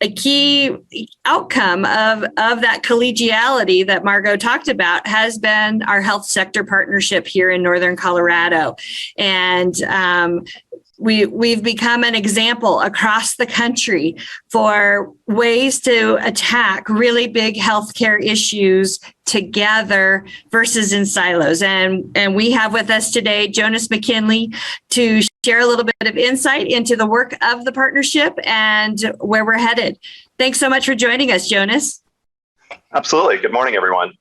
a key outcome of that collegiality that Margot talked about has been our health sector partnership here in Northern Colorado. And we've become an example across the country for ways to attack really big healthcare issues together versus in silos. And we have with us today Jonas McKinley to share a little bit of insight into the work of the partnership and where we're headed. Thanks so much for joining us, Jonas. Absolutely. Good morning, everyone.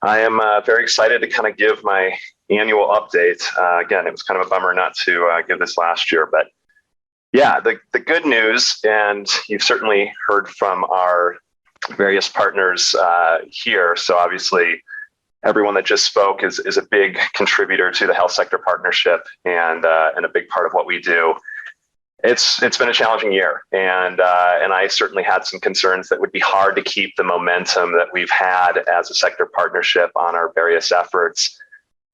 I am very excited to kind of give my annual update. Again, it was kind of a bummer not to give this last year, but yeah, the good news, and you've certainly heard from our various partners here. So obviously, everyone that just spoke is a big contributor to the health sector partnership and a big part of what we do. It's been a challenging year, and I certainly had some concerns that would be hard to keep the momentum that we've had as a sector partnership on our various efforts,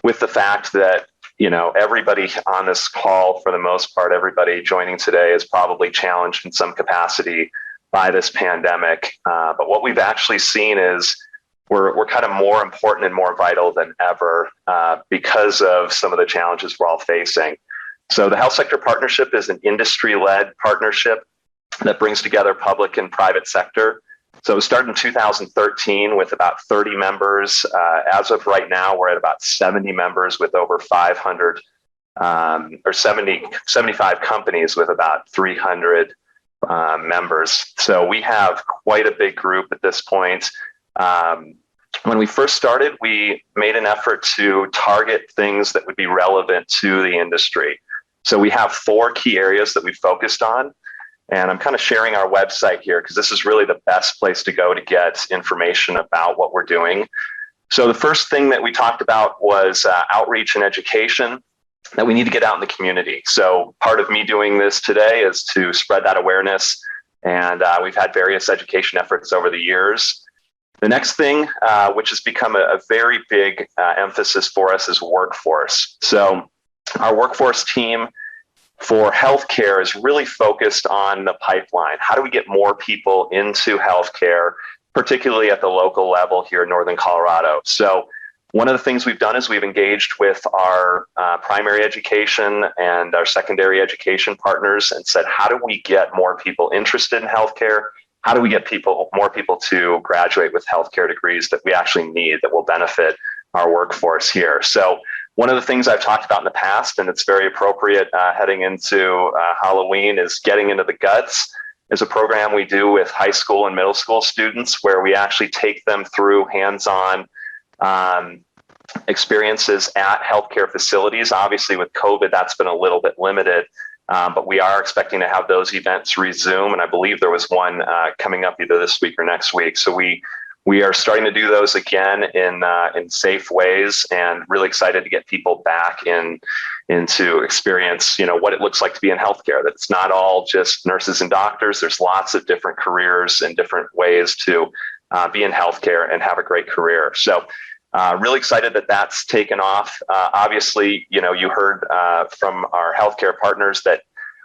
with the fact that, you know, everybody on this call, for the most part, everybody joining today is probably challenged in some capacity by this pandemic. But what we've actually seen is we're kind of more important and more vital than ever because of some of the challenges we're all facing. So the Health Sector Partnership is an industry-led partnership that brings together public and private sector. So it started in 2013 with about 30 members. As of right now, we're at about 70 members with over 500 or 75 companies with about 300 members. So we have quite a big group at this point. When we first started, we made an effort to target things that would be relevant to the industry. So we have 4 key areas that we focused on. And I'm kind of sharing our website here because this is really the best place to go to get information about what we're doing. So the first thing that we talked about was outreach and education, that we need to get out in the community. So part of me doing this today is to spread that awareness. And we've had various education efforts over the years. The next thing, which has become a very big emphasis for us, is workforce. So our workforce team for healthcare is really focused on the pipeline. How do we get more people into healthcare, particularly at the local level here in Northern Colorado? So one of the things we've done is we've engaged with our primary education and our secondary education partners and said, how do we get more people interested in healthcare? How do we get more people to graduate with healthcare degrees that we actually need that will benefit our workforce here? So one of the things I've talked about in the past, and it's very appropriate heading into Halloween, is Getting Into the Guts. Is a program we do with high school and middle school students where we actually take them through hands-on experiences at healthcare facilities. Obviously with COVID, that's been a little bit limited, but we are expecting to have those events resume. And I believe there was one coming up either this week or next week. So we are starting to do those again in safe ways, and really excited to get people back into experience, you know, what it looks like to be in healthcare. That it's not all just nurses and doctors. There's lots of different careers and different ways to be in healthcare and have a great career. So really excited that that's taken off. Obviously, you know, you heard from our healthcare partners that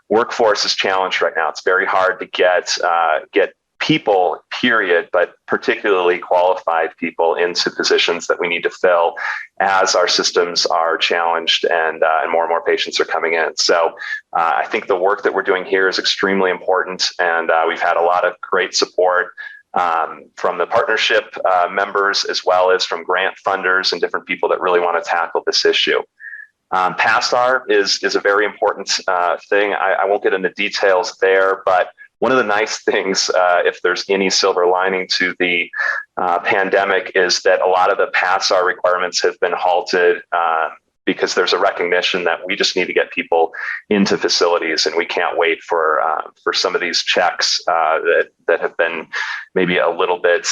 workforce is challenged right now. It's very hard to get people, period, but particularly qualified people into positions that we need to fill as our systems are challenged and more patients are coming in. So I think the work that we're doing here is extremely important, and we've had a lot of great support from the partnership members, as well as from grant funders and different people that really want to tackle this issue. PASSAR is a very important thing. I won't get into details there, but one of the nice things, if there's any silver lining to the pandemic, is that a lot of the PASSAR requirements have been halted because there's a recognition that we just need to get people into facilities, and we can't wait for some of these checks that have been maybe a little bit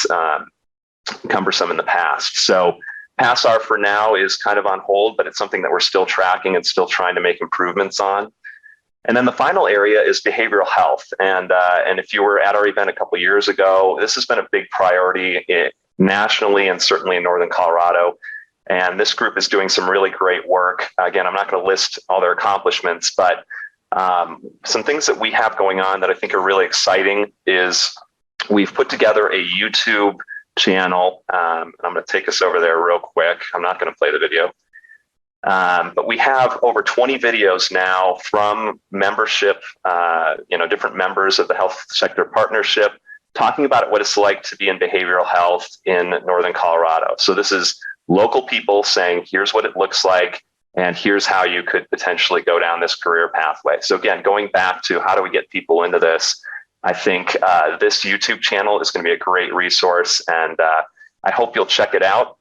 cumbersome in the past. So PASSAR for now is kind of on hold, but it's something that we're still tracking and still trying to make improvements on. And then the final area is behavioral health. And if you were at our event a couple of years ago, this has been a big priority nationally and certainly in Northern Colorado. And this group is doing some really great work. Again, I'm not going to list all their accomplishments, but Some things that we have going on that I think are really exciting is we've put together a YouTube channel. I'm going to take us over there real quick. I'm not going to play the video. But we have over 20 videos now from membership, different members of the health sector partnership, talking about what it's like to be in behavioral health in Northern Colorado. So this is local people saying, here's what it looks like, and here's how you could potentially go down this career pathway. So again, going back to how do we get people into this, I think this YouTube channel is going to be a great resource, and I hope you'll check it out.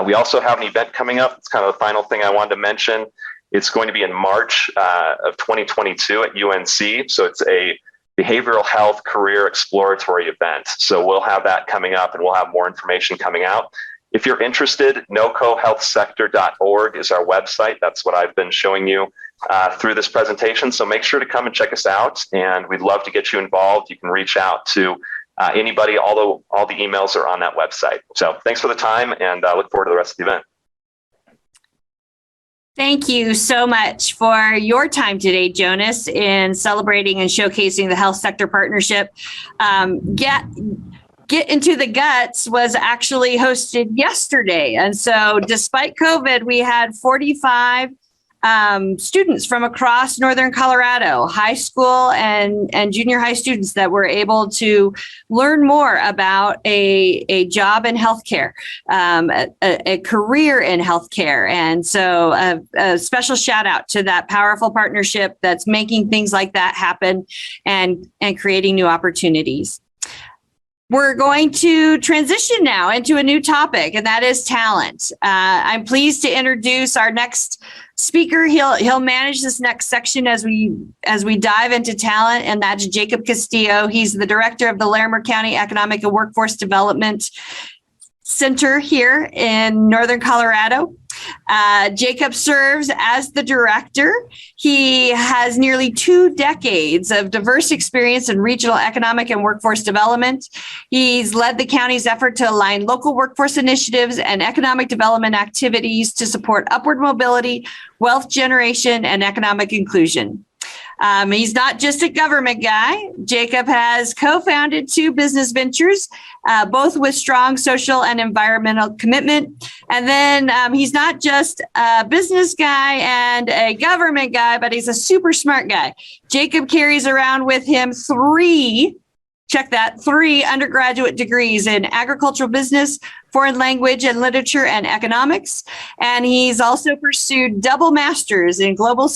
We also have an event coming up. It's kind of the final thing I wanted to mention. It's going to be in March of 2022 at UNC. So it's a behavioral health career exploratory event. So we'll have that coming up, and we'll have more information coming out. If you're interested, nocohealthsector.org is our website. That's what I've been showing you through this presentation. So make sure to come and check us out, and we'd love to get you involved. You can reach out to anybody, although all the emails are on that website. So thanks for the time, and look forward to the rest of the event. Thank you so much for your time today, Jonas, in celebrating and showcasing the health sector partnership. Get Into the Guts was actually hosted yesterday. And so despite COVID, we had 45 students from across Northern Colorado, high school and junior high students that were able to learn more about a job in healthcare, a career in healthcare. And so a special shout out to that powerful partnership that's making things like that happen and creating new opportunities. We're going to transition now into a new topic, and that is talent. I'm pleased to introduce our next speaker. He'll manage this next section as we dive into talent, and that's Jacob Castillo. He's the director of the Larimer County Economic and Workforce Development Center here in Northern Colorado. Jacob serves as the director. He has nearly 2 decades of diverse experience in regional economic and workforce development. He's led the county's effort to align local workforce initiatives and economic development activities to support upward mobility, wealth generation, and economic inclusion. He's not just a government guy. Jacob has co-founded 2 business ventures, both with strong social and environmental commitment. And then he's not just a business guy and a government guy, but he's a super smart guy. Jacob carries around with him 3 undergraduate degrees in agricultural business, foreign language and literature, and economics. And he's also pursued double masters in global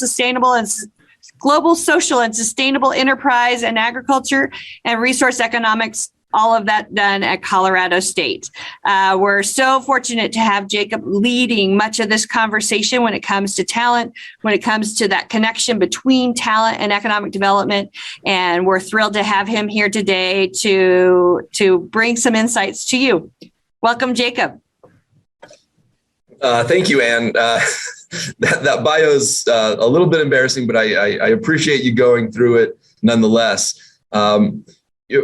social and sustainable enterprise and agriculture and resource economics, all of that done at Colorado State. We're so fortunate to have Jacob leading much of this conversation when it comes to talent, when it comes to that connection between talent and economic development. And we're thrilled to have him here today to bring some insights to you. Welcome, Jacob. Thank you, Ann. That bio is a little bit embarrassing, but I appreciate you going through it nonetheless.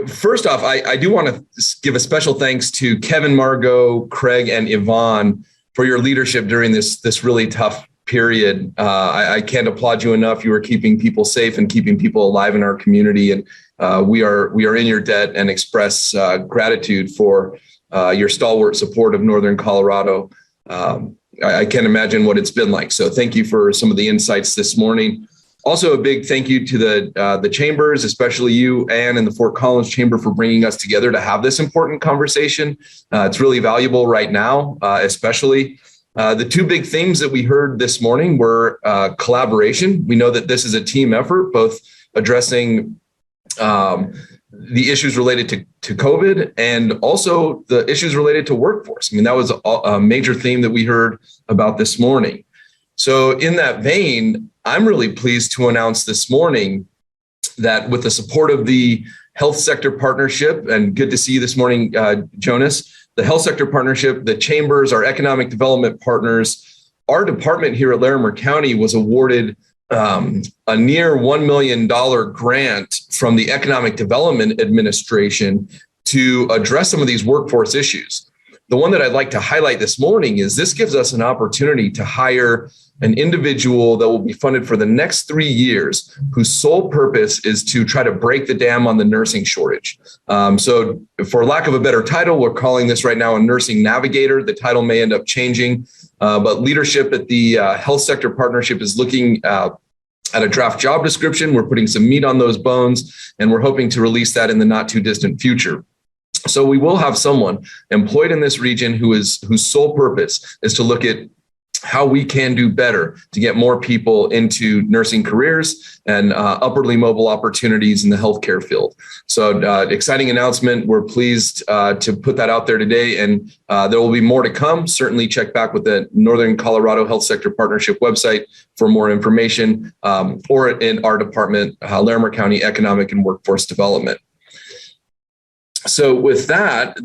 First off, I do want to give a special thanks to Kevin, Margot, Craig, and Yvonne for your leadership during this really tough period. I can't applaud you enough. You are keeping people safe and keeping people alive in our community, and we are in your debt and express gratitude for your stalwart support of Northern Colorado. I can't imagine what it's been like. So thank you for some of the insights this morning. Also, a big thank you to the chambers, especially you, Ann, and the Fort Collins Chamber for bringing us together to have this important conversation. It's really valuable right now, especially. The 2 big themes that we heard this morning were collaboration. We know that this is a team effort, both addressing the issues related to COVID and also the issues related to workforce. I mean, that was a major theme that we heard about this morning. So in that vein, I'm really pleased to announce this morning that with the support of the Health Sector Partnership, and good to see you this morning, Jonas, the Health Sector Partnership, the chambers, our economic development partners, our department here at Larimer County was awarded a near $1 million grant from the Economic Development Administration to address some of these workforce issues. The one that I'd like to highlight this morning is this gives us an opportunity to hire an individual that will be funded for the next 3 years, whose sole purpose is to try to break the dam on the nursing shortage. So for lack of a better title, we're calling this right now a nursing navigator. The title may end up changing, but leadership at the Health Sector Partnership is looking at a draft job description. We're putting some meat on those bones, and we're hoping to release that in the not too distant future. So we will have someone employed in this region whose sole purpose is to look at how we can do better to get more people into nursing careers and upwardly mobile opportunities in the healthcare field. So exciting announcement. We're pleased to put that out there today, and there will be more to come. Certainly check back with the Northern Colorado Health Sector Partnership website for more information, or in our department, Larimer County Economic and Workforce Development. So with that,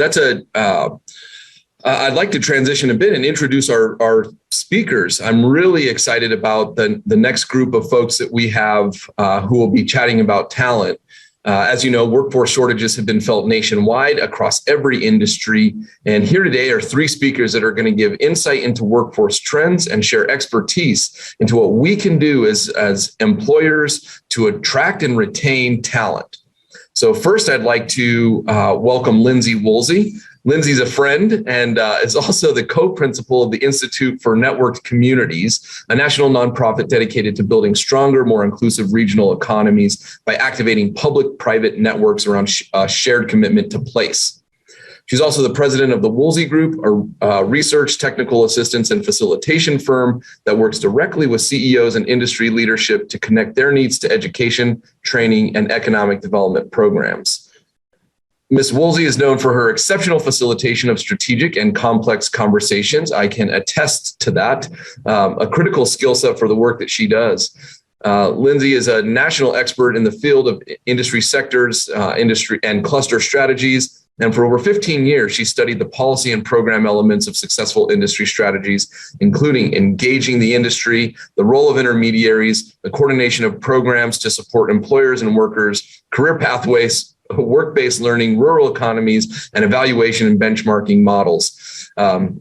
I'd like to transition a bit and introduce our speakers. I'm really excited about the next group of folks that we have who will be chatting about talent. As you know, workforce shortages have been felt nationwide across every industry. And here today are 3 speakers that are going to give insight into workforce trends and share expertise into what we can do as employers to attract and retain talent. So first, I'd like to welcome Lindsay Woolsey. Lindsay's a friend and is also the co-principal of the Institute for Networked Communities, a national nonprofit dedicated to building stronger, more inclusive regional economies by activating public-private networks around a shared commitment to place. She's also the president of the Woolsey Group, a research, technical assistance, and facilitation firm that works directly with CEOs and industry leadership to connect their needs to education, training, and economic development programs. Ms. Woolsey is known for her exceptional facilitation of strategic and complex conversations. I can attest to that, a critical skill set for the work that she does. Lindsay is a national expert in the field of industry sectors, industry and cluster strategies. And for over 15 years, she studied the policy and program elements of successful industry strategies, including engaging the industry, the role of intermediaries, the coordination of programs to support employers and workers, career pathways, work-based learning, rural economies, and evaluation and benchmarking models.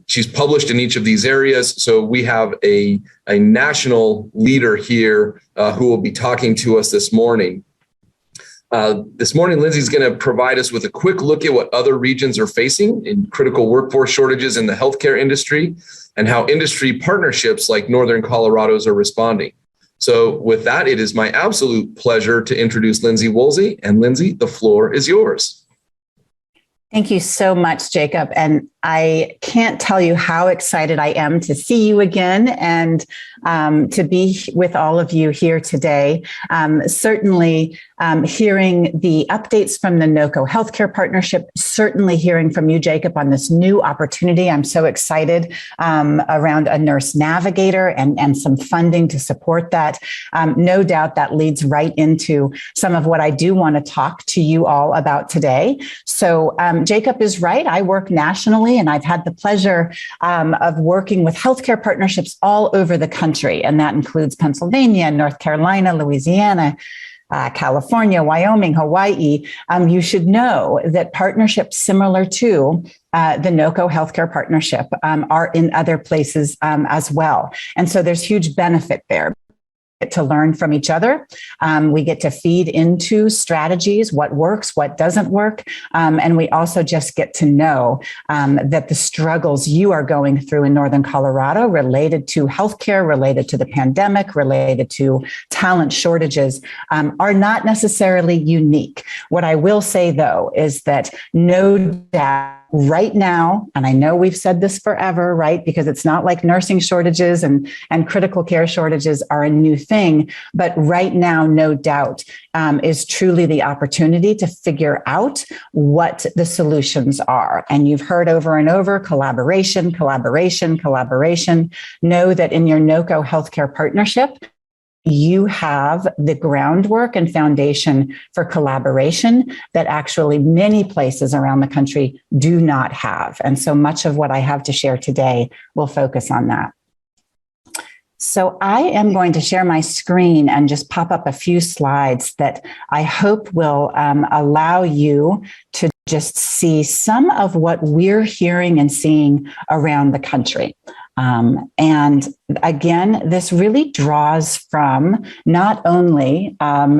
She's published in each of these areas. So we have a national leader here who will be talking to us this morning. This morning, Lindsay's going to provide us with a quick look at what other regions are facing in critical workforce shortages in the healthcare industry and how industry partnerships like Northern Colorado's are responding. So with that, it is my absolute pleasure to introduce Lindsay Woolsey. And Lindsay, the floor is yours. Thank you so much, Jacob. And I can't tell you how excited I am to see you again and to be with all of you here today. Certainly hearing the updates from the NOCO Healthcare Partnership, certainly hearing from you, Jacob, on this new opportunity. I'm so excited around a nurse navigator and some funding to support that. No doubt that leads right into some of what I do want to talk to you all about today. So Jacob is right. I work nationally, and I've had the pleasure of working with healthcare partnerships all over the country. And that includes Pennsylvania, North Carolina, Louisiana, California, Wyoming, Hawaii. You should know that partnerships similar to the NOCO Healthcare Partnership are in other places as well. And so there's huge benefit there. To learn from each other. We get to feed into strategies, what works, what doesn't work. And we also just get to know that the struggles you are going through in Northern Colorado related to healthcare, related to the pandemic, related to talent shortages are not necessarily unique. What I will say, though, is that no doubt right now, and I know we've said this forever, right? Because it's not like nursing shortages and critical care shortages are a new thing, but right now, no doubt, is truly the opportunity to figure out what the solutions are. And you've heard over and over, collaboration, collaboration, collaboration. Know that in your NOCO Healthcare Partnership, you have the groundwork and foundation for collaboration that actually many places around the country do not have. And so much of what I have to share today will focus on that. So I am going to share my screen and just pop up a few slides that I hope will allow you to just see some of what we're hearing and seeing around the country. And again, this really draws from not only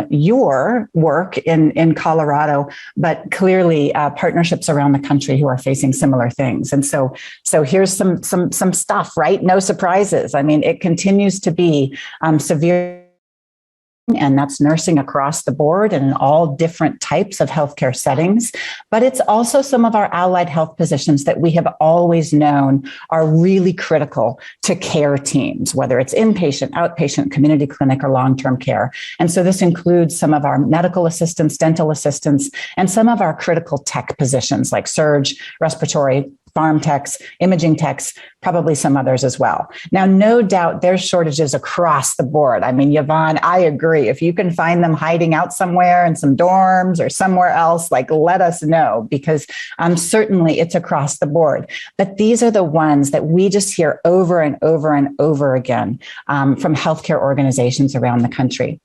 your work in Colorado, but clearly partnerships around the country who are facing similar things. And so here's some stuff, right? No surprises. I mean, it continues to be severe. And that's nursing across the board and in all different types of healthcare settings. But it's also some of our allied health positions that we have always known are really critical to care teams, whether it's inpatient, outpatient, community clinic, or long-term care. And so this includes some of our medical assistants, dental assistants, and some of our critical tech positions like surge, respiratory, pharm techs, imaging techs, probably some others as well. Now, no doubt there's shortages across the board. I mean, Yvonne, I agree. If you can find them hiding out somewhere in some dorms or somewhere else, like let us know, because certainly it's across the board. But these are the ones that we just hear over and over and over again from healthcare organizations around the country.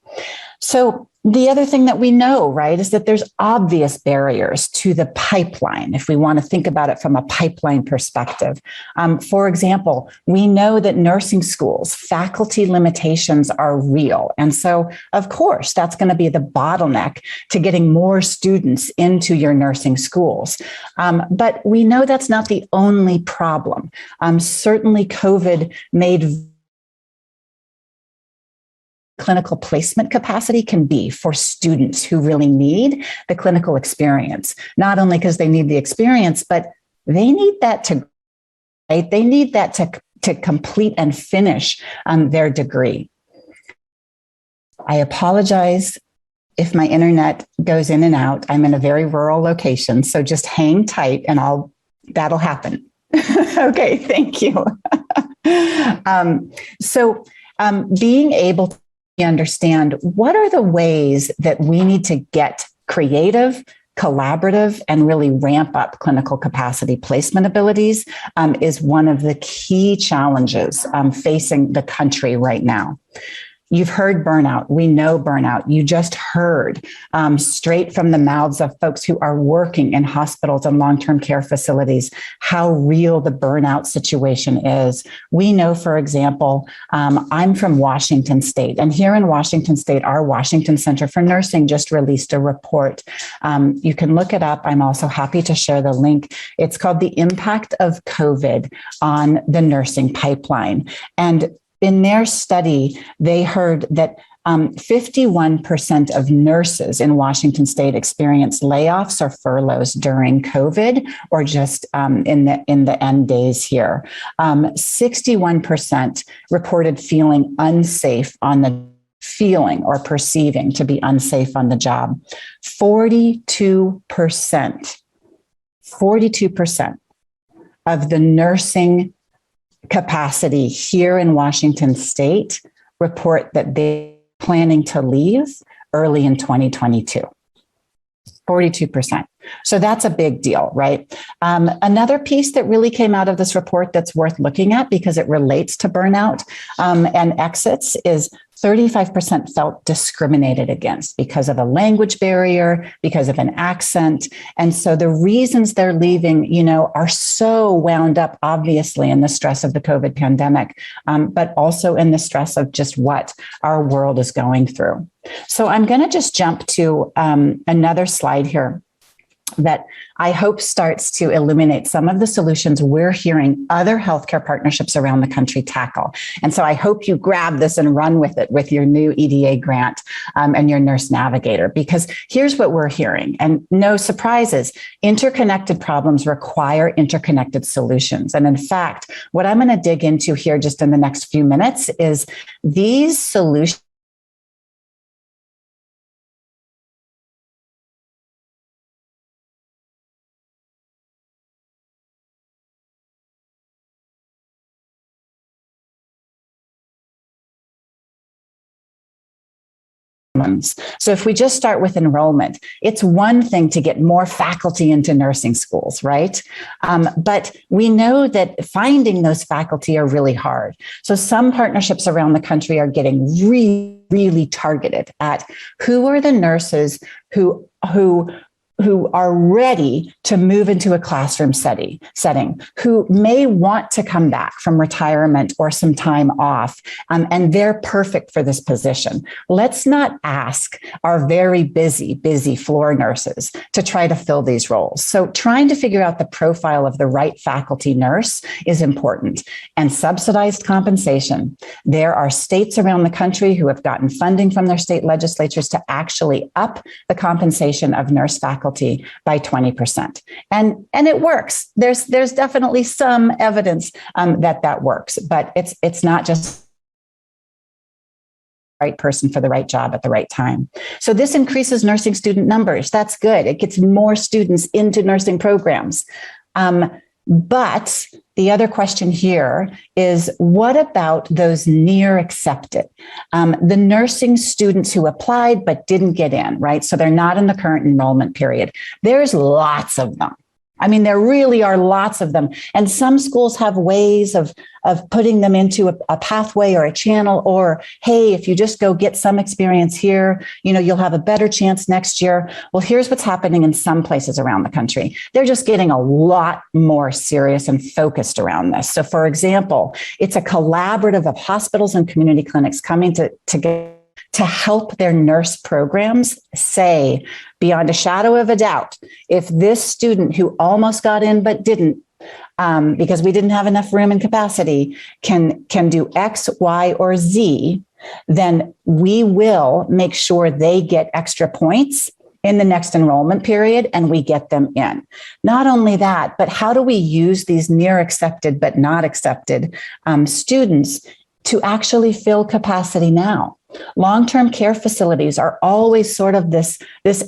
So the other thing that we know, right, is that there's obvious barriers to the pipeline, if we want to think about it from a pipeline perspective. For example, we know that nursing schools, faculty limitations are real. And so, of course, that's going to be the bottleneck to getting more students into your nursing schools. But we know that's not the only problem. Certainly, COVID made clinical placement capacity can be for students who really need the clinical experience, not only because they need the experience, but they need that to, right? They need that to complete and finish their degree. I apologize if my internet goes in and out. I'm in a very rural location, so just hang tight and that'll happen. Okay, thank you. Being able to understand what are the ways that we need to get creative, collaborative, and really ramp up clinical capacity placement abilities is one of the key challenges facing the country right now. You've heard burnout. We know burnout. You just heard straight from the mouths of folks who are working in hospitals and long-term care facilities how real the burnout situation is. We know, for example, I'm from Washington State, and here in Washington State, our Washington Center for Nursing just released a report. You can look it up. I'm also happy to share the link. It's called The Impact of COVID on the Nursing Pipeline. And in their study, they heard that 51% of nurses in Washington State experienced layoffs or furloughs during COVID, or just in the end days here. 61% reported feeling unsafe on the feeling or perceiving to be unsafe on the job. 42% of the nursing capacity here in Washington State report that they're planning to leave early in 2022. 42%. So that's a big deal, right? Another piece that really came out of this report that's worth looking at because it relates to burnout and exits is 35% felt discriminated against because of a language barrier, because of an accent. And so the reasons they're leaving, are so wound up, obviously, in the stress of the COVID pandemic, but also in the stress of just what our world is going through. So I'm going to just jump to another slide here that I hope starts to illuminate some of the solutions we're hearing other healthcare partnerships around the country tackle. And so I hope you grab this and run with it with your new EDA grant and your Nurse Navigator, because here's what we're hearing. And no surprises, interconnected problems require interconnected solutions. And in fact, what I'm going to dig into here just in the next few minutes is these solutions So if we just start with enrollment, it's one thing to get more faculty into nursing schools, right? But we know that finding those faculty are really hard. So some partnerships around the country are getting really targeted at who are the nurses who who are ready to move into a classroom setting, who may want to come back from retirement or some time off, and they're perfect for this position. Let's not ask our very busy floor nurses to try to fill these roles. So trying to figure out the profile of the right faculty nurse is important. And subsidized compensation. There are states around the country who have gotten funding from their state legislatures to actually up the compensation of nurse faculty by 20%. And it works. There's definitely some evidence that works, but it's not just the right person for the right job at the right time. So this increases nursing student numbers. That's good. It gets more students into nursing programs. But the other question here is, what about those near accepted? The nursing students who applied but didn't get in, right? So they're not in the current enrollment period. There's lots of them. I mean, there really are lots of them. And some schools have ways of putting them into a pathway or a channel, or, hey, if you just go get some experience here, you'll have a better chance next year. Well, here's what's happening in some places around the country. They're just getting a lot more serious and focused around this. So for example, it's a collaborative of hospitals and community clinics coming together to help their nurse programs say, beyond a shadow of a doubt, if this student who almost got in but didn't, because we didn't have enough room and capacity, can do X, Y, or Z, then we will make sure they get extra points in the next enrollment period and we get them in. Not only that, but how do we use these near accepted but not accepted students to actually fill capacity now? Long-term care facilities are always sort of this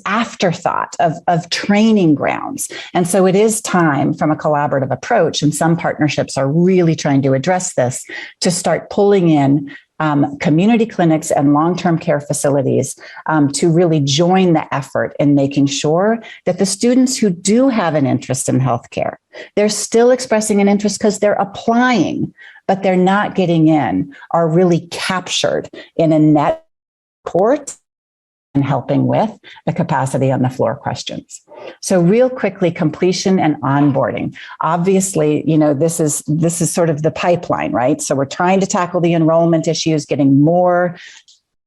afterthought of training grounds. And so it is time, from a collaborative approach, and some partnerships are really trying to address this, to start pulling in community clinics and long-term care facilities to really join the effort in making sure that the students who do have an interest in healthcare, they're still expressing an interest because they're applying, but they're not getting in, are really captured in a net report and helping with the capacity on the floor questions. So real quickly, completion and onboarding. Obviously, this is sort of the pipeline, right? So we're trying to tackle the enrollment issues, getting more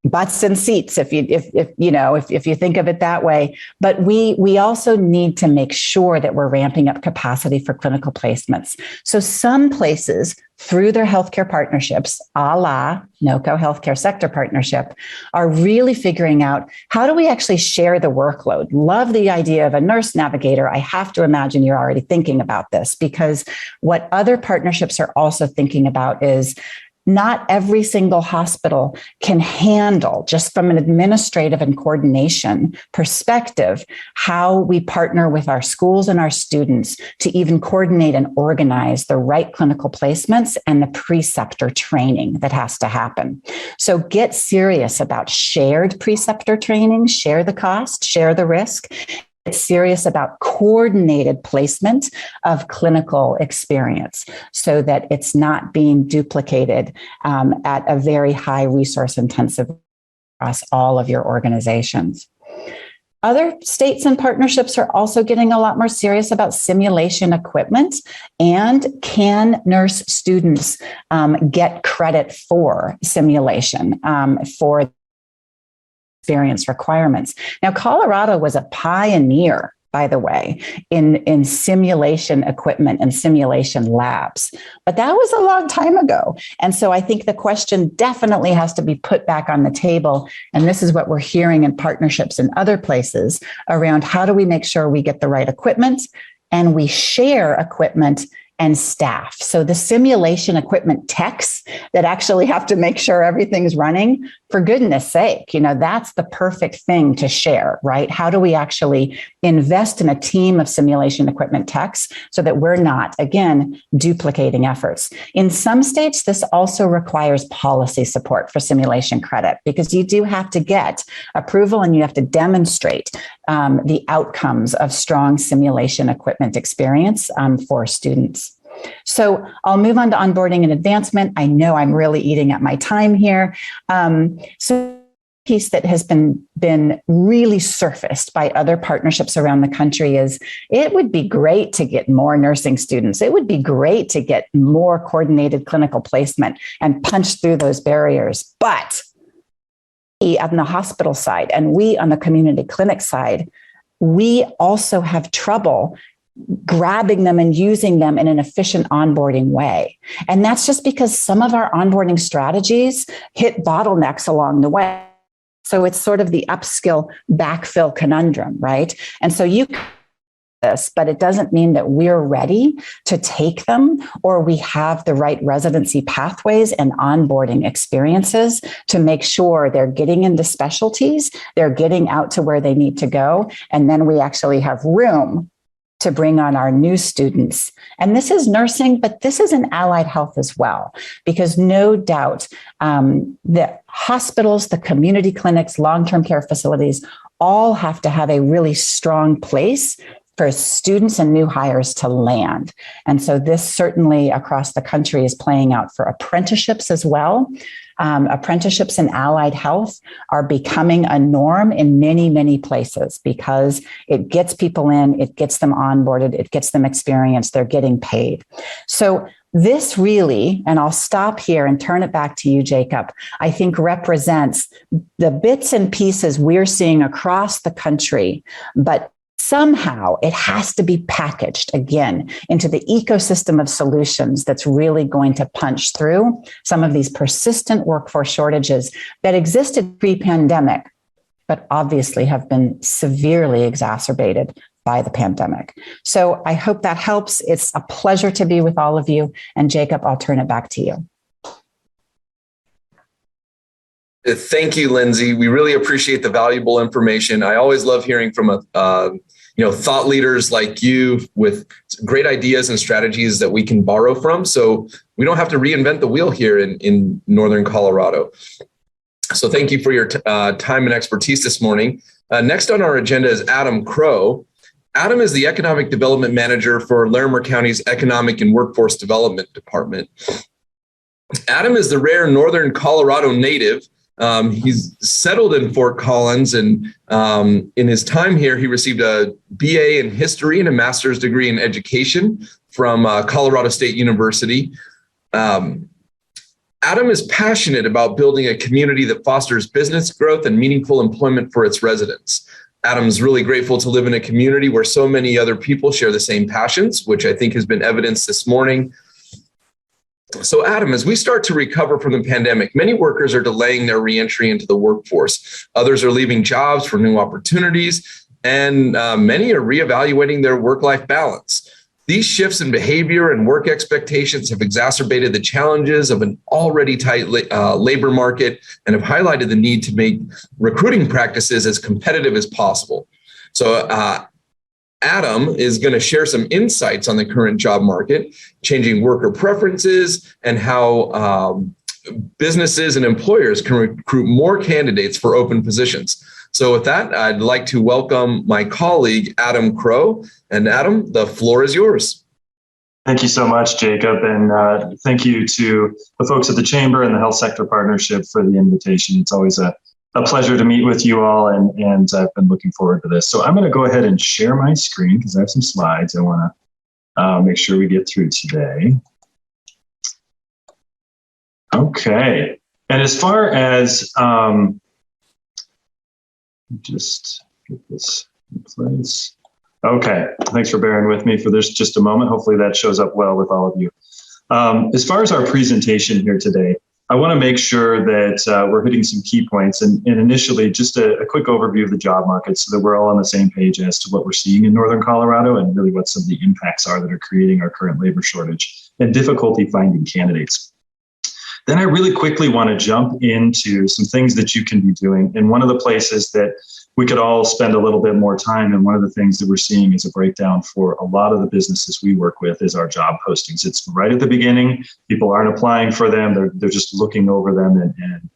butts and seats, if you think of it that way. But we also need to make sure that we're ramping up capacity for clinical placements. So some places, through their healthcare partnerships, a la NOCO Healthcare Sector Partnership, are really figuring out, how do we actually share the workload? Love the idea of a nurse navigator. I have to imagine you're already thinking about this, because what other partnerships are also thinking about is, not every single hospital can handle, just from an administrative and coordination perspective, how we partner with our schools and our students to even coordinate and organize the right clinical placements and the preceptor training that has to happen. So get serious about shared preceptor training, share the cost, share the risk. It's serious about coordinated placement of clinical experience so that it's not being duplicated at a very high resource intensive across all of your organizations. Other states and partnerships are also getting a lot more serious about simulation equipment, and can nurse students get credit for simulation for experience requirements. Now, Colorado was a pioneer, by the way, in simulation equipment and simulation labs, but that was a long time ago. And so I think the question definitely has to be put back on the table. And this is what we're hearing in partnerships in other places around, how do we make sure we get the right equipment and we share equipment and staff. So the simulation equipment techs that actually have to make sure everything's running, for goodness sake, that's the perfect thing to share, right? How do we actually invest in a team of simulation equipment techs so that we're not, again, duplicating efforts? In some states, this also requires policy support for simulation credit, because you do have to get approval and you have to demonstrate the outcomes of strong simulation equipment experience for students. So I'll move on to onboarding and advancement. I know I'm really eating at my time here. So piece that has been really surfaced by other partnerships around the country is it would be great to get more nursing students. It would be great to get more coordinated clinical placement and punch through those barriers. But we on the hospital side and we on the community clinic side, we also have trouble grabbing them and using them in an efficient onboarding way. And that's just because some of our onboarding strategies hit bottlenecks along the way. So it's sort of the upskill backfill conundrum, right? And so you this, but it doesn't mean that we're ready to take them or we have the right residency pathways and onboarding experiences to make sure they're getting into specialties, they're getting out to where they need to go, and then we actually have room to bring on our new students. And this is nursing, but this is in allied health as well, because no doubt the hospitals, the community clinics, long-term care facilities all have to have a really strong place for students and new hires to land. And so this certainly across the country is playing out for apprenticeships as well. Apprenticeships in allied health are becoming a norm in many, many places because it gets people in, it gets them onboarded, it gets them experience, they're getting paid. So this really, and I'll stop here and turn it back to you, Jacob, I think represents the bits and pieces we're seeing across the country, but somehow it has to be packaged again into the ecosystem of solutions that's really going to punch through some of these persistent workforce shortages that existed pre-pandemic, but obviously have been severely exacerbated by the pandemic. So I hope that helps. It's a pleasure to be with all of you. And Jacob, I'll turn it back to you. Thank you, Lindsay. We really appreciate the valuable information. I always love hearing from thought leaders like you with great ideas and strategies that we can borrow from. So we don't have to reinvent the wheel here in Northern Colorado. So thank you for your time and expertise this morning. Next on our agenda is Adam Crowe. Adam is the Economic Development Manager for Larimer County's Economic and Workforce Development Department. Adam is the rare Northern Colorado native. He's settled in Fort Collins, and in his time here, he received a BA in history and a master's degree in education from Colorado State University. Adam is passionate about building a community that fosters business growth and meaningful employment for its residents. Adam's really grateful to live in a community where so many other people share the same passions, which I think has been evidenced this morning. So Adam, as we start to recover from the pandemic, many workers are delaying their reentry into the workforce. Others are leaving jobs for new opportunities, and many are reevaluating their work-life balance. These shifts in behavior and work expectations have exacerbated the challenges of an already tight labor market and have highlighted the need to make recruiting practices as competitive as possible. So Adam is going to share some insights on the current job market, changing worker preferences, and how businesses and employers can recruit more candidates for open positions. So with that, I'd like to welcome my colleague, Adam Crowe. And Adam, the floor is yours. Thank you so much, Jacob. And thank you to the folks at the Chamber and the Health Sector Partnership for the invitation. It's always a pleasure to meet with you all, and I've been looking forward to this. So I'm going to go ahead and share my screen because I have some slides I want to make sure we get through today. Okay. And as far as, just get this in place. Okay. Thanks for bearing with me for this just a moment. Hopefully that shows up well with all of you. As far as our presentation here today, I want to make sure that we're hitting some key points, and initially just a quick overview of the job market so that we're all on the same page as to what we're seeing in Northern Colorado and really what some of the impacts are that are creating our current labor shortage and difficulty finding candidates. Then I really quickly want to jump into some things that you can be doing. And one of the places that we could all spend a little bit more time, and one of the things that we're seeing is a breakdown for a lot of the businesses we work with is our job postings. It's right at the beginning. People aren't applying for them. They're just looking over them and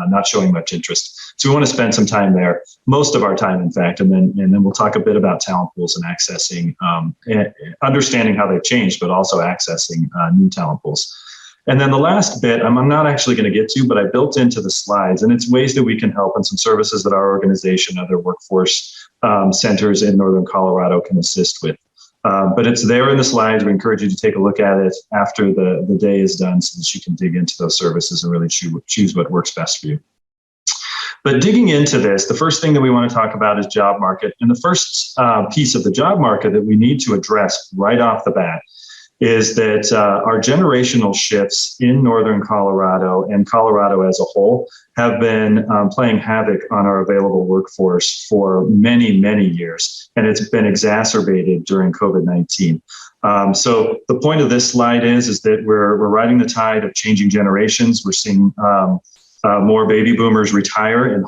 not showing much interest. So we want to spend some time there, most of our time, in fact, and then we'll talk a bit about talent pools and accessing, and understanding how they've changed, but also accessing new talent pools. And then the last bit, I'm not actually going to get to, but I built into the slides, and it's ways that we can help and some services that our organization, other workforce centers in Northern Colorado can assist with. But it's there in the slides. We encourage you to take a look at it after the day is done so that you can dig into those services and really choose what works best for you. But digging into this, the first thing that we want to talk about is job market. And the first piece of the job market that we need to address right off the bat is that our generational shifts in Northern Colorado and Colorado as a whole have been playing havoc on our available workforce for many, many years. And it's been exacerbated during COVID-19. So the point of this slide is that we're riding the tide of changing generations. We're seeing more baby boomers retire in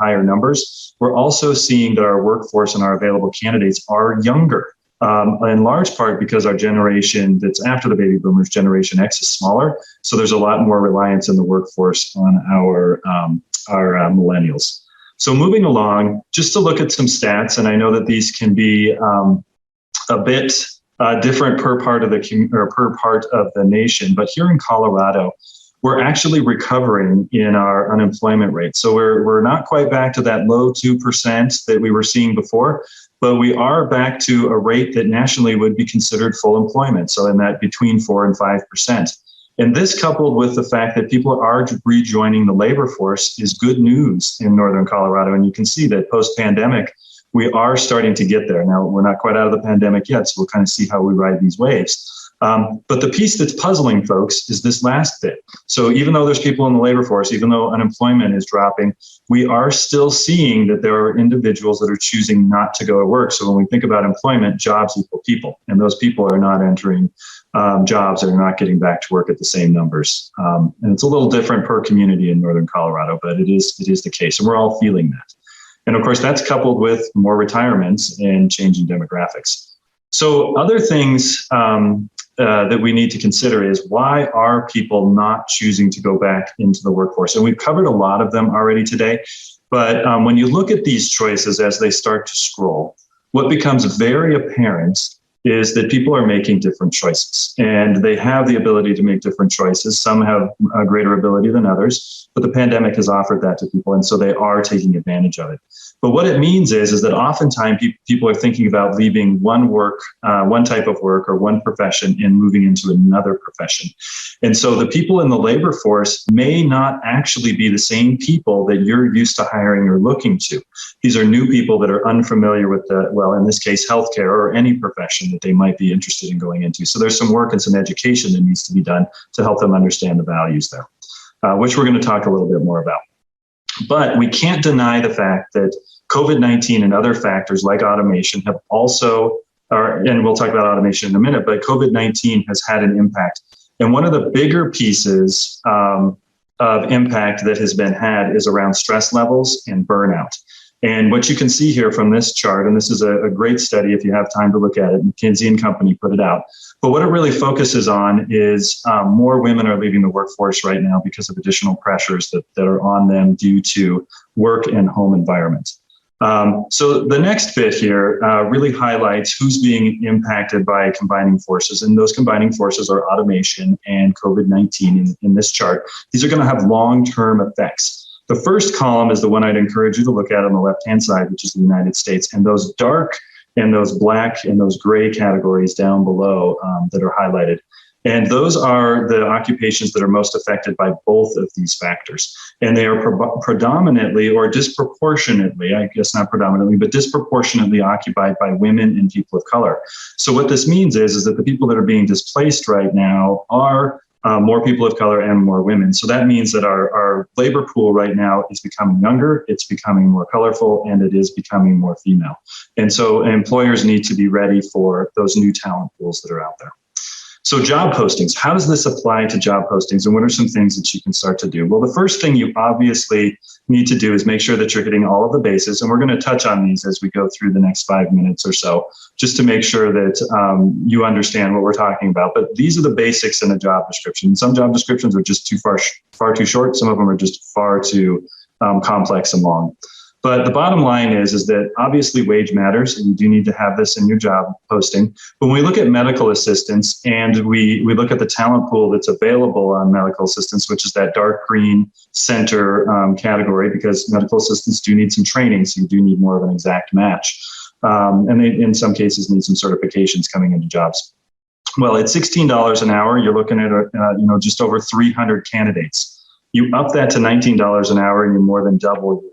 higher numbers. We're also seeing that our workforce and our available candidates are younger. In large part because our generation that's after the baby boomers, Generation X, is smaller. So there's a lot more reliance in the workforce on our millennials. So moving along, just to look at some stats, and I know that these can be a bit different per part of the nation, but here in Colorado, we're actually recovering in our unemployment rate. So we're not quite back to that low 2% that we were seeing before, but we are back to a rate that nationally would be considered full employment. So in that between 4 and 5%. And this, coupled with the fact that people are rejoining the labor force, is good news in Northern Colorado. And you can see that post-pandemic, we are starting to get there. Now, we're not quite out of the pandemic yet, so we'll kind of see how we ride these waves. But the piece that's puzzling folks is this last bit. So even though there's people in the labor force, even though unemployment is dropping, we are still seeing that there are individuals that are choosing not to go to work. So when we think about employment, jobs equal people, and those people are not entering jobs and are not getting back to work at the same numbers. And it's a little different per community in Northern Colorado, but it is the case, and we're all feeling that. And of course, that's coupled with more retirements and changing demographics. So other things that we need to consider is, why are people not choosing to go back into the workforce? And we've covered a lot of them already today, but when you look at these choices as they start to scroll, what becomes very apparent is that people are making different choices, and they have the ability to make different choices. Some have a greater ability than others, but the pandemic has offered that to people, and so they are taking advantage of it. But what it means is that oftentimes people are thinking about leaving one type of work or one profession and moving into another profession. And so the people in the labor force may not actually be the same people that you're used to hiring or looking to. These are new people that are unfamiliar with in this case, healthcare or any profession that they might be interested in going into. So there's some work and some education that needs to be done to help them understand the values there, which we're going to talk a little bit more about. But we can't deny the fact that COVID-19 and other factors like automation have also, and we'll talk about automation in a minute, but COVID-19 has had an impact. And one of the bigger pieces of impact that has been had is around stress levels and burnout. And what you can see here from this chart, and this is a great study if you have time to look at it, McKinsey & Company put it out. But what it really focuses on is more women are leaving the workforce right now because of additional pressures that are on them due to work and home environment. So the next bit here really highlights who's being impacted by combining forces. And those combining forces are automation and COVID-19 in this chart. These are going to have long-term effects. The first column is the one I'd encourage you to look at on the left-hand side, which is the United States. And those dark and those black and those gray categories down below that are highlighted. And those are the occupations that are most affected by both of these factors. And they are predominantly or disproportionately, I guess not predominantly, but disproportionately occupied by women and people of color. So what this means is that the people that are being displaced right now are more people of color and more women. So that means that our labor pool right now is becoming younger, it's becoming more colorful, and it is becoming more female. And so employers need to be ready for those new talent pools that are out there. So job postings, how does this apply to job postings, and what are some things that you can start to do? Well, the first thing you obviously need to do is make sure that you're hitting all of the bases, and we're going to touch on these as we go through the next 5 minutes or so, just to make sure that you understand what we're talking about. But these are the basics in a job description. Some job descriptions are just far too short. Some of them are just far too complex and long. But the bottom line is that obviously wage matters, and you do need to have this in your job posting. But when we look at medical assistance and we look at the talent pool that's available on medical assistance, which is that dark green center category, because medical assistants do need some training, so you do need more of an exact match. And they, in some cases, need some certifications coming into jobs. Well, at $16 an hour, you're looking at just over 300 candidates. You up that to $19 an hour, and you more than double your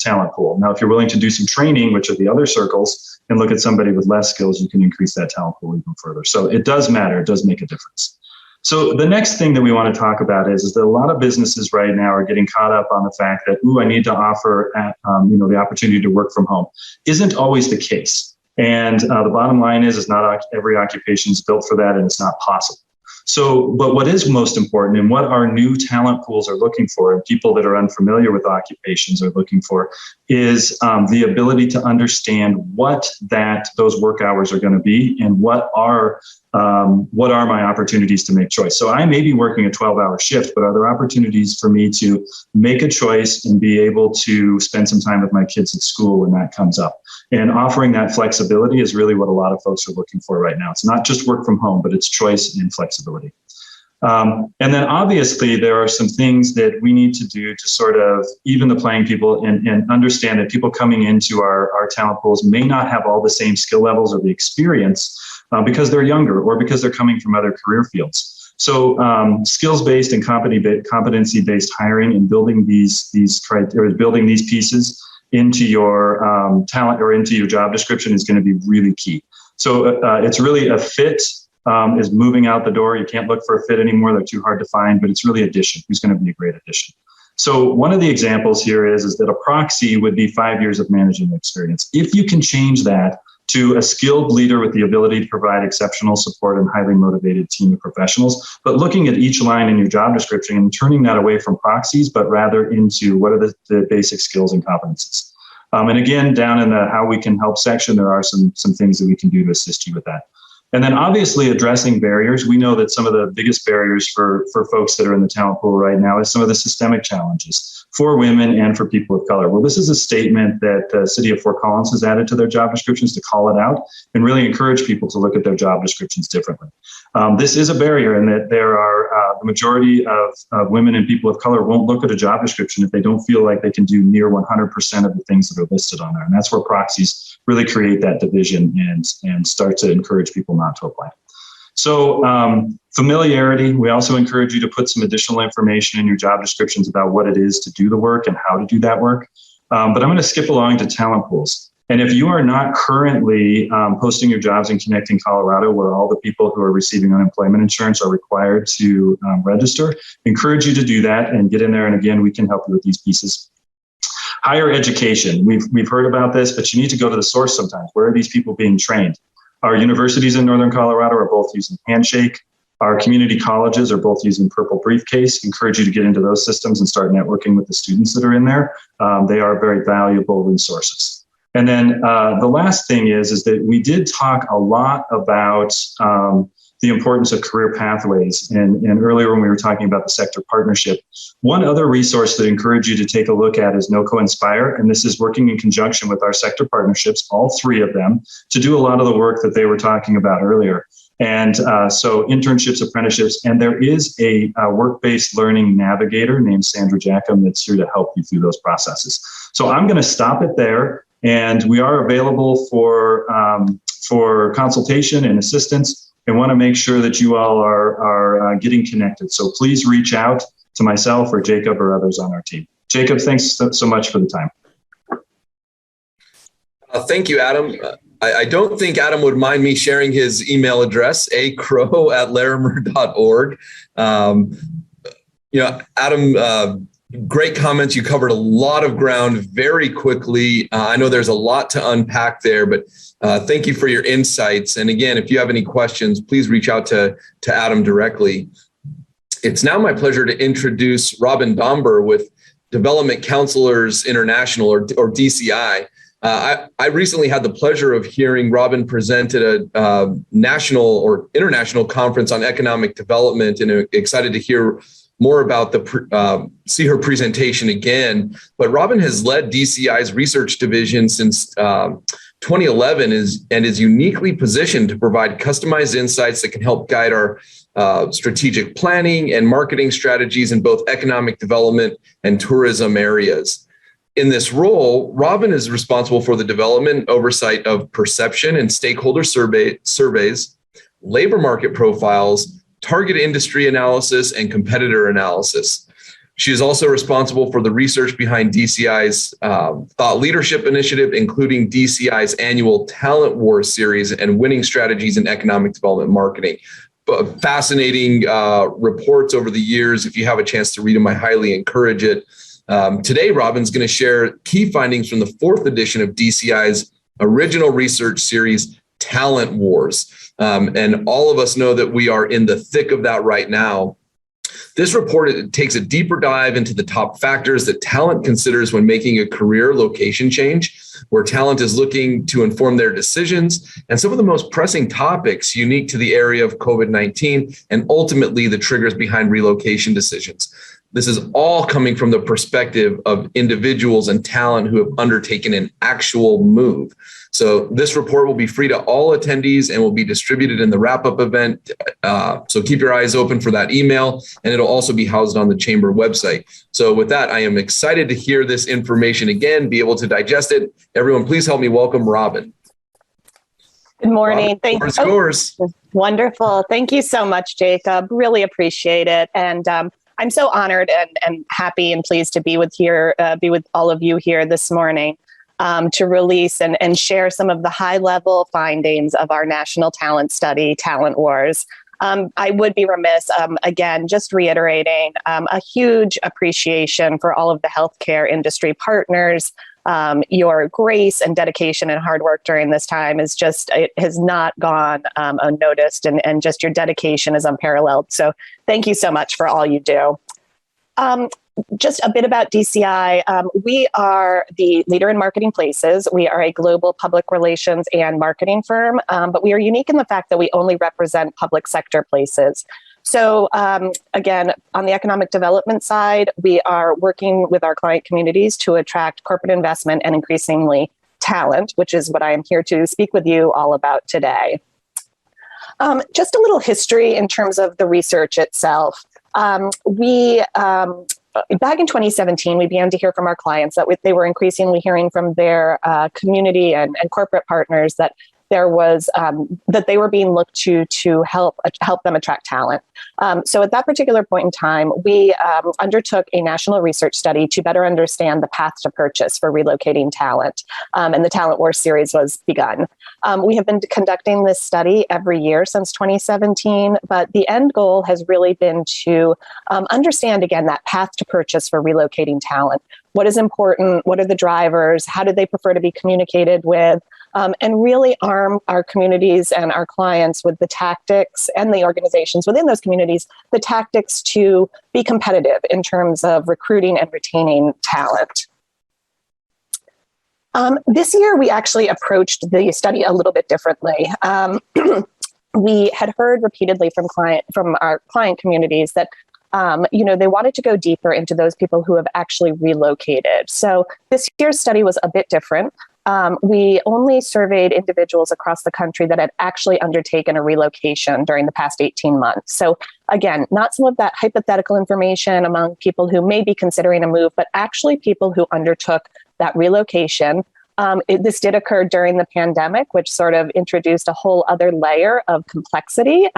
talent pool. Now, if you're willing to do some training, which are the other circles, and look at somebody with less skills, you can increase that talent pool even further. So it does matter. It does make a difference. So the next thing that we want to talk about is that a lot of businesses right now are getting caught up on the fact that, I need to offer the opportunity to work from home. Isn't always the case. And the bottom line is not every occupation is built for that, and it's not possible. So, but what is most important and what our new talent pools are looking for, and people that are unfamiliar with occupations are looking for, is the ability to understand what those work hours are going to be, and what are my opportunities to make choice. So I may be working a 12-hour shift, but are there opportunities for me to make a choice and be able to spend some time with my kids at school when that comes up? And offering that flexibility is really what a lot of folks are looking for right now. It's not just work from home, but it's choice and flexibility. And then obviously there are some things that we need to do to sort of even the playing people and understand that people coming into our talent pools may not have all the same skill levels or the experience because they're younger or because they're coming from other career fields. So skills-based and competency-based hiring and building these pieces into your talent or into your job description is going to be really key. So it's really a fit is moving out the door. You can't look for a fit anymore. They're too hard to find, but it's really addition. Who's going to be a great addition? So one of the examples here is that a proxy would be 5 years of management experience. If you can change that to a skilled leader with the ability to provide exceptional support and highly motivated team of professionals, but looking at each line in your job description and turning that away from proxies, but rather into what are the basic skills and competencies. And again, down in the how we can help section, there are some things that we can do to assist you with that. And then obviously addressing barriers. We know that some of the biggest barriers for folks that are in the talent pool right now is some of the systemic challenges for women and for people of color. Well, this is a statement that the city of Fort Collins has added to their job descriptions to call it out and really encourage people to look at their job descriptions differently. This is a barrier in that there are the majority of women and people of color won't look at a job description if they don't feel like they can do near 100% of the things that are listed on there. And that's where proxies really create that division and start to encourage people not to apply. So familiarity, we also encourage you to put some additional information in your job descriptions about what it is to do the work and how to do that work. But I'm going to skip along to talent pools. And if you are not currently posting your jobs in Connecting Colorado, where all the people who are receiving unemployment insurance are required to register, encourage you to do that and get in there. And again, we can help you with these pieces. Higher education, we've heard about this, but you need to go to the source sometimes. Where are these people being trained? Our universities in Northern Colorado are both using Handshake. Our community colleges are both using Purple Briefcase. Encourage you to get into those systems and start networking with the students that are in there. They are very valuable resources. And then the last thing is that we did talk a lot about the importance of career pathways. And earlier when we were talking about the sector partnership, one other resource that I encourage you to take a look at is NOCO Inspire. And this is working in conjunction with our sector partnerships, all three of them, to do a lot of the work that they were talking about earlier. And so internships, apprenticeships, and there is a work-based learning navigator named Sandra Jackham that's here to help you through those processes. So I'm going to stop it there. And we are available for consultation and assistance, and want to make sure that you all are getting connected. So please reach out to myself or Jacob or others on our team. Jacob, thanks so much for the time. Thank you, Adam. I don't think Adam would mind me sharing his email address, acrow@larimer.org. Adam, great comments. You covered a lot of ground very quickly. I know there's a lot to unpack there, but thank you for your insights. And again, if you have any questions, please reach out to Adam directly. It's now my pleasure to introduce Robin Domber with Development Counselors International, or DCI. I recently had the pleasure of hearing Robin present at a national or international conference on economic development, and excited to hear more about see her presentation again. But Robin has led DCI's research division since 2011 and is uniquely positioned to provide customized insights that can help guide our strategic planning and marketing strategies in both economic development and tourism areas. In this role, Robin is responsible for the development and oversight of perception and stakeholder surveys, labor market profiles, target industry analysis, and competitor analysis. She is also responsible for the research behind DCI's thought leadership initiative, including DCI's annual Talent Wars series and winning strategies in economic development marketing. But fascinating reports over the years. If you have a chance to read them, I highly encourage it. Today, Robin's going to share key findings from the 4th edition of DCI's original research series, Talent Wars. And all of us know that we are in the thick of that right now. This report takes a deeper dive into the top factors that talent considers when making a career location change, where talent is looking to inform their decisions, and some of the most pressing topics unique to the area of COVID-19, and ultimately the triggers behind relocation decisions. This is all coming from the perspective of individuals and talent who have undertaken an actual move. So this report will be free to all attendees and will be distributed in the wrap-up event. So keep your eyes open for that email, and it'll also be housed on the Chamber website. So with that, I am excited to hear this information again, be able to digest it. Everyone, please help me welcome Robin. Good morning. Thank you. Yours. Wonderful. Thank you so much, Jacob. Really appreciate it. And I'm so honored and happy and pleased to be with all of you here this morning to release and share some of the high-level findings of our national talent study, Talent Wars. I would be remiss, again, just reiterating a huge appreciation for all of the healthcare industry partners. Your grace and dedication and hard work during this time it has not gone unnoticed, and just your dedication is unparalleled. So thank you so much for all you do. Just a bit about DCI. We are the leader in marketing places. We are a global public relations and marketing firm, but we are unique in the fact that we only represent public sector places. So again, on the economic development side, we are working with our client communities to attract corporate investment and increasingly talent, which is what I am here to speak with you all about today. Just a little history in terms of the research itself. Back in 2017, we began to hear from our clients that they were increasingly hearing from their community and corporate partners that there was that they were being looked to help them attract talent. So at that particular point in time, we undertook a national research study to better understand the path to purchase for relocating talent, and the Talent Wars series was begun. We have been conducting this study every year since 2017, but the end goal has really been to understand, again, that path to purchase for relocating talent. What is important? What are the drivers? How do they prefer to be communicated with? And really arm our communities and our clients with the tactics, and the organizations within those communities, the tactics to be competitive in terms of recruiting and retaining talent. This year, we actually approached the study a little bit differently. We had heard repeatedly from our client communities that they wanted to go deeper into those people who have actually relocated. So this year's study was a bit different. We only surveyed individuals across the country that had actually undertaken a relocation during the past 18 months. So again, not some of that hypothetical information among people who may be considering a move, but actually people who undertook that relocation. This did occur during the pandemic, which sort of introduced a whole other layer of complexity.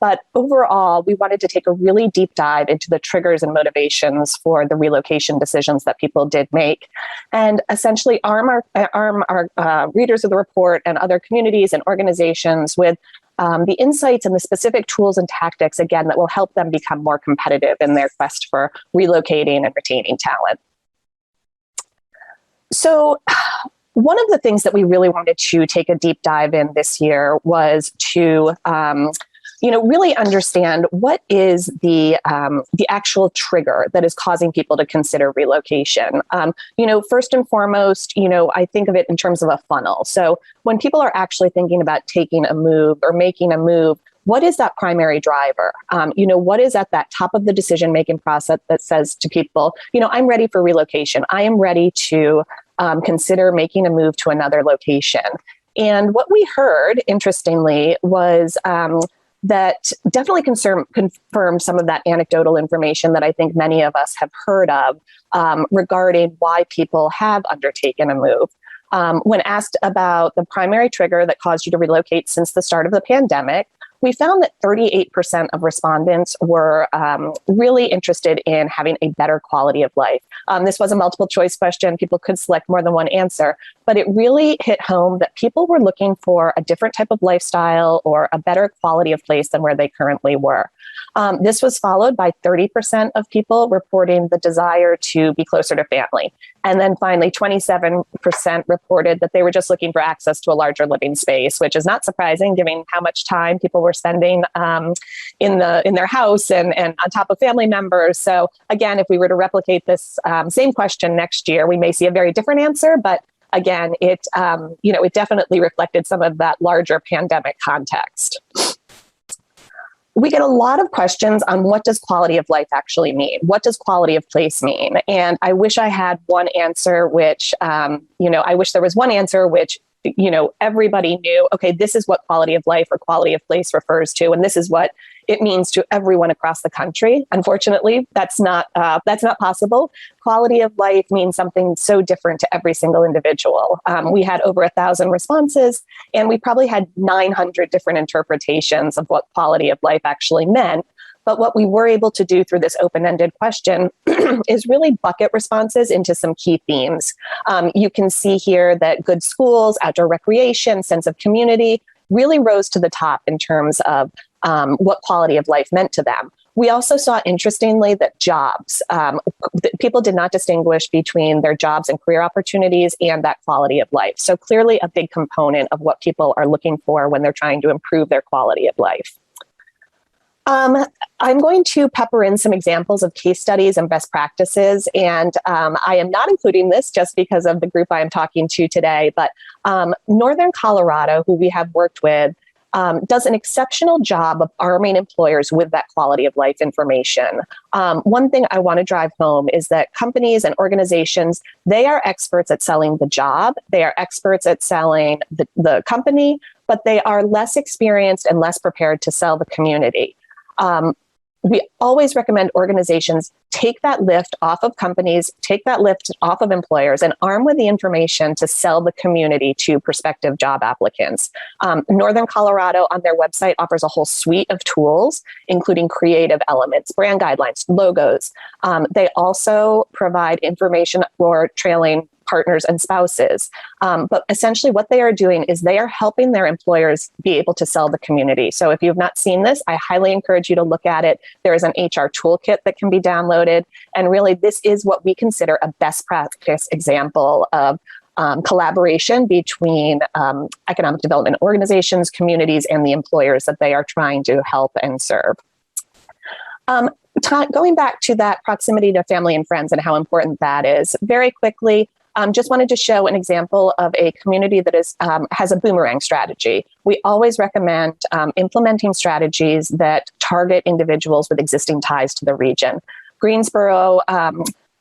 But overall, we wanted to take a really deep dive into the triggers and motivations for the relocation decisions that people did make, and essentially arm our readers of the report and other communities and organizations with the insights and the specific tools and tactics, again, that will help them become more competitive in their quest for relocating and retaining talent. So one of the things that we really wanted to take a deep dive in this year was to really understand what is the actual trigger that is causing people to consider relocation. First and foremost, I think of it in terms of a funnel. So when people are actually thinking about taking a move or making a move, what is that primary driver? What is at that top of the decision-making process that says to people, I'm ready for relocation. I am ready to consider making a move to another location. And what we heard, interestingly, was that definitely confirmed some of that anecdotal information that I think many of us have heard of regarding why people have undertaken a move. When asked about the primary trigger that caused you to relocate since the start of the pandemic, we found that 38% of respondents were really interested in having a better quality of life. This was a multiple choice question. People could select more than one answer, but it really hit home that people were looking for a different type of lifestyle or a better quality of place than where they currently were. This was followed by 30% of people reporting the desire to be closer to family. And then finally, 27% reported that they were just looking for access to a larger living space, which is not surprising given how much time people were spending in their house and on top of family members. So again, if we were to replicate this same question next year, we may see a very different answer. But again, it definitely reflected some of that larger pandemic context. We get a lot of questions on what does quality of life actually mean? What does quality of place mean? And I wish I had one answer, which, I wish there was one answer, which, everybody knew, okay, this is what quality of life or quality of place refers to. And this is what it means to everyone across the country. Unfortunately, that's not possible. Quality of life means something so different to every single individual. We had over 1,000 responses, and we probably had 900 different interpretations of what quality of life actually meant. But what we were able to do through this open-ended question is really bucket responses into some key themes. You can see here that good schools, outdoor recreation, sense of community really rose to the top in terms of what quality of life meant to them. We also saw, interestingly, that jobs, people did not distinguish between their jobs and career opportunities and that quality of life. So clearly a big component of what people are looking for when they're trying to improve their quality of life. I'm going to pepper in some examples of case studies and best practices, and I am not including this just because of the group I am talking to today, but Northern Colorado, who we have worked with, does an exceptional job of arming employers with that quality of life information. One thing I want to drive home is that companies and organizations, they are experts at selling the job, they are experts at selling the company, but they are less experienced and less prepared to sell the community. We always recommend organizations take that lift off of companies, take that lift off of employers, and arm with the information to sell the community to prospective job applicants. Northern Colorado on their website offers a whole suite of tools, including creative elements, brand guidelines, logos. They also provide information for trailing partners and spouses. But essentially what they are doing is they are helping their employers be able to sell the community. So if you've not seen this, I highly encourage you to look at it. There is an HR toolkit that can be downloaded. And really, this is what we consider a best practice example of collaboration between economic development organizations, communities, and the employers that they are trying to help and serve. Going back to that proximity to family and friends and how important that is, very quickly, just wanted to show an example of a community that has a boomerang strategy. We always recommend implementing strategies that target individuals with existing ties to the region. Greensboro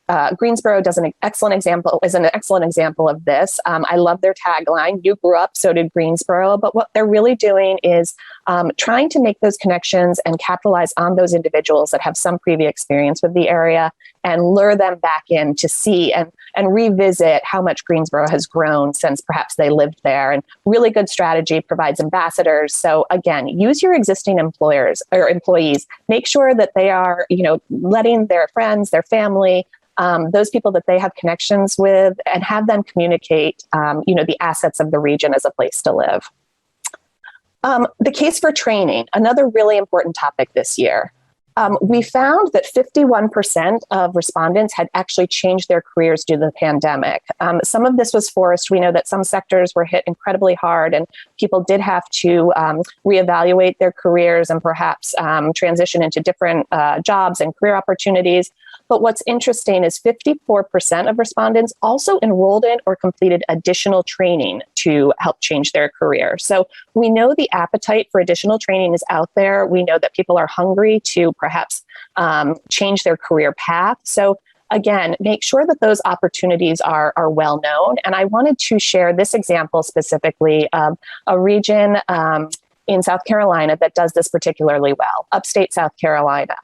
does an excellent example of this. I love their tagline, "You grew up, so did Greensboro." But what they're really doing is trying to make those connections and capitalize on those individuals that have some previous experience with the area and lure them back in to see and revisit how much Greensboro has grown since perhaps they lived there. And really good strategy, provides ambassadors. So again, use your existing employers or employees. Make sure that they are, letting their friends, their family, those people that they have connections with, and have them communicate, the assets of the region as a place to live. The case for training, another really important topic this year. We found that 51% of respondents had actually changed their careers due to the pandemic. Some of this was forced. We know that some sectors were hit incredibly hard and people did have to reevaluate their careers and perhaps transition into different jobs and career opportunities. But what's interesting is 54% of respondents also enrolled in or completed additional training to help change their career. So we know the appetite for additional training is out there. We know that people are hungry to perhaps change their career path. So again, make sure that those opportunities are well known. And I wanted to share this example specifically of a region in South Carolina that does this particularly well, upstate South Carolina.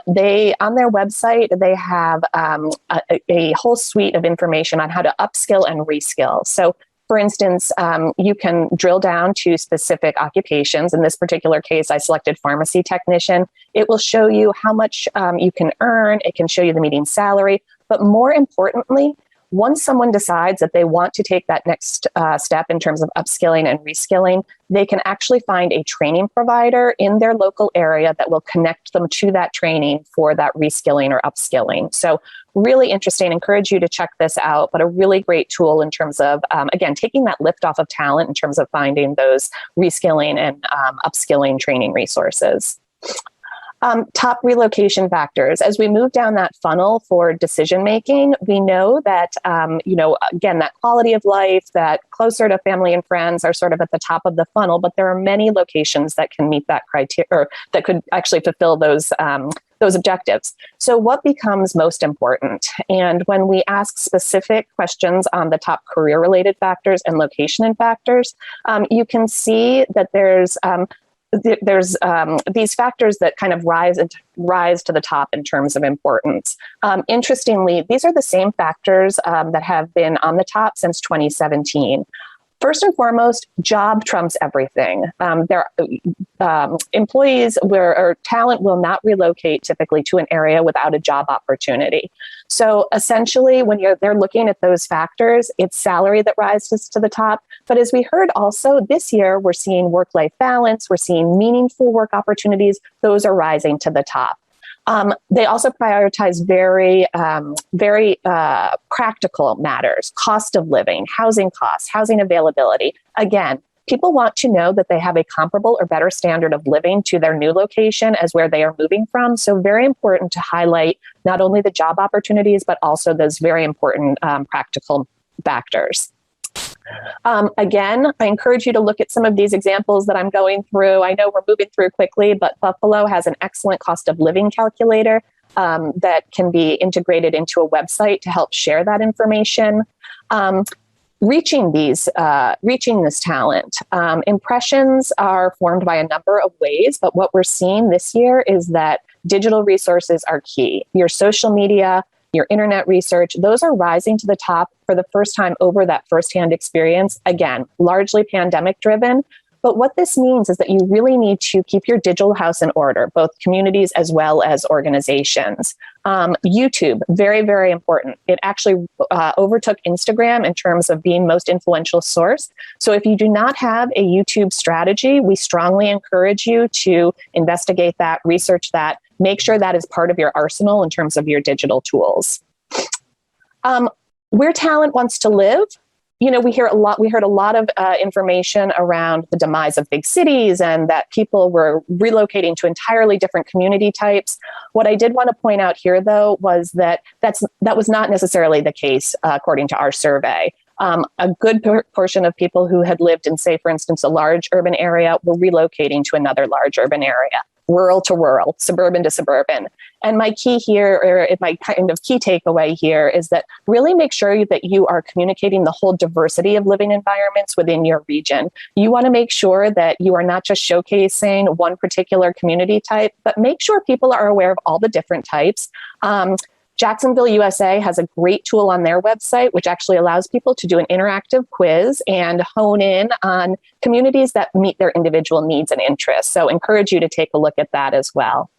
They, on their website, they have a whole suite of information on how to upskill and reskill. So for instance, you can drill down to specific occupations. In this particular case, I selected pharmacy technician. It will show you how much you can earn. It can show you the median salary. But more importantly, once someone decides that they want to take that next step in terms of upskilling and reskilling, they can actually find a training provider in their local area that will connect them to that training for that reskilling or upskilling. So really interesting. Encourage you to check this out, but a really great tool in terms of, again, taking that lift off of talent in terms of finding those reskilling and upskilling training resources. Top relocation factors. As we move down that funnel for decision making, we know that, again, that quality of life, that closer to family and friends are sort of at the top of the funnel, but there are many locations that can meet that criteria, or that could actually fulfill those objectives. So what becomes most important? And when we ask specific questions on the top career-related factors and location and factors, you can see that there's these factors that kind of rise to the top in terms of importance. Interestingly, these are the same factors that have been on the top since 2017. First and foremost, job trumps everything. Employees or talent will not relocate typically to an area without a job opportunity. So essentially, when they're looking at those factors, it's salary that rises to the top. But as we heard also this year, we're seeing work-life balance, we're seeing meaningful work opportunities. Those are rising to the top. They also prioritize very practical matters, cost of living, housing costs, housing availability. Again, people want to know that they have a comparable or better standard of living to their new location as where they are moving from. So very important to highlight not only the job opportunities, but also those very important practical factors. Again, I encourage you to look at some of these examples that I'm going through. I know we're moving through quickly, but Buffalo has an excellent cost of living calculator that can be integrated into a website to help share that information. Reaching this talent. Impressions are formed by a number of ways, but what we're seeing this year is that digital resources are key. Your social media, your internet research, those are rising to the top for the first time over that firsthand experience. Again, largely pandemic driven. But what this means is that you really need to keep your digital house in order, both communities as well as organizations. YouTube, very, very important. It actually overtook Instagram in terms of being most influential source. So if you do not have a YouTube strategy, we strongly encourage you to investigate that, research that, make sure that is part of your arsenal in terms of your digital tools. Where talent wants to live. We heard a lot of information around the demise of big cities and that people were relocating to entirely different community types. What I did want to point out here, though, was that was not necessarily the case, according to our survey. A good portion of people who had lived in, say, for instance, a large urban area were relocating to another large urban area, rural to rural, suburban to suburban. And my key here, or my kind of key takeaway here, is that really make sure that you are communicating the whole diversity of living environments within your region. You want to make sure that you are not just showcasing one particular community type, but make sure people are aware of all the different types. Jacksonville, USA has a great tool on their website, which actually allows people to do an interactive quiz and hone in on communities that meet their individual needs and interests. So encourage you to take a look at that as well.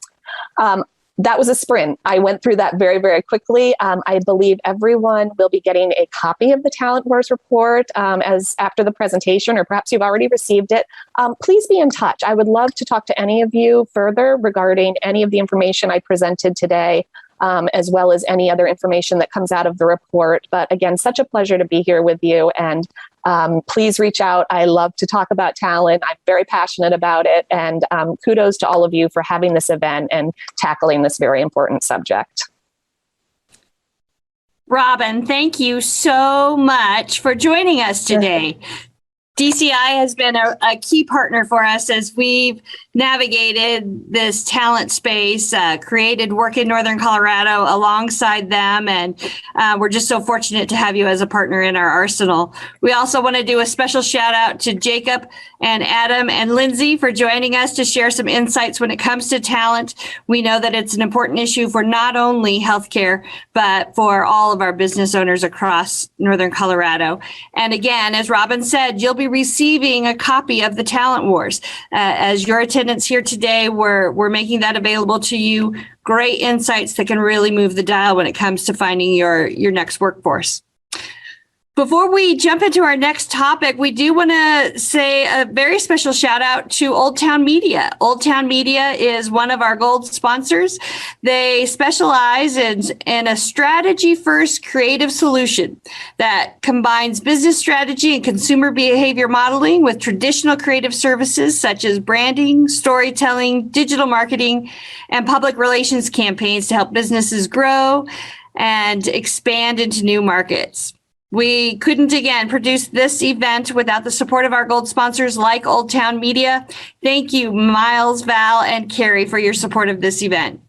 That was a sprint. I went through that very, very quickly. I believe everyone will be getting a copy of the Talent Wars report as after the presentation, or perhaps you've already received it. Please be in touch. I would love to talk to any of you further regarding any of the information I presented today, as well as any other information that comes out of the report. But again, such a pleasure to be here with you. And please reach out. I love to talk about talent. I'm very passionate about it. And kudos to all of you for having this event and tackling this very important subject. Robin, thank you so much for joining us today. DCI has been a key partner for us as we've navigated this talent space, created work in Northern Colorado alongside them. And we're just so fortunate to have you as a partner in our arsenal. We also want to do a special shout out to Jacob and Adam and Lindsay for joining us to share some insights when it comes to talent. We know that it's an important issue for not only healthcare, but for all of our business owners across Northern Colorado. And again, as Robin said, you'll be receiving a copy of the Talent Wars. As your attendance here today, we're making that available to you. Great insights that can really move the dial when it comes to finding your next workforce. Before we jump into our next topic, we do want to say a very special shout out to Old Town Media. Old Town Media is one of our gold sponsors. They specialize in a strategy-first creative solution that combines business strategy and consumer behavior modeling with traditional creative services such as branding, storytelling, digital marketing, and public relations campaigns to help businesses grow and expand into new markets. We couldn't, again, produce this event without the support of our gold sponsors like Old Town Media. Thank you, Miles, Val, and Carrie, for your support of this event.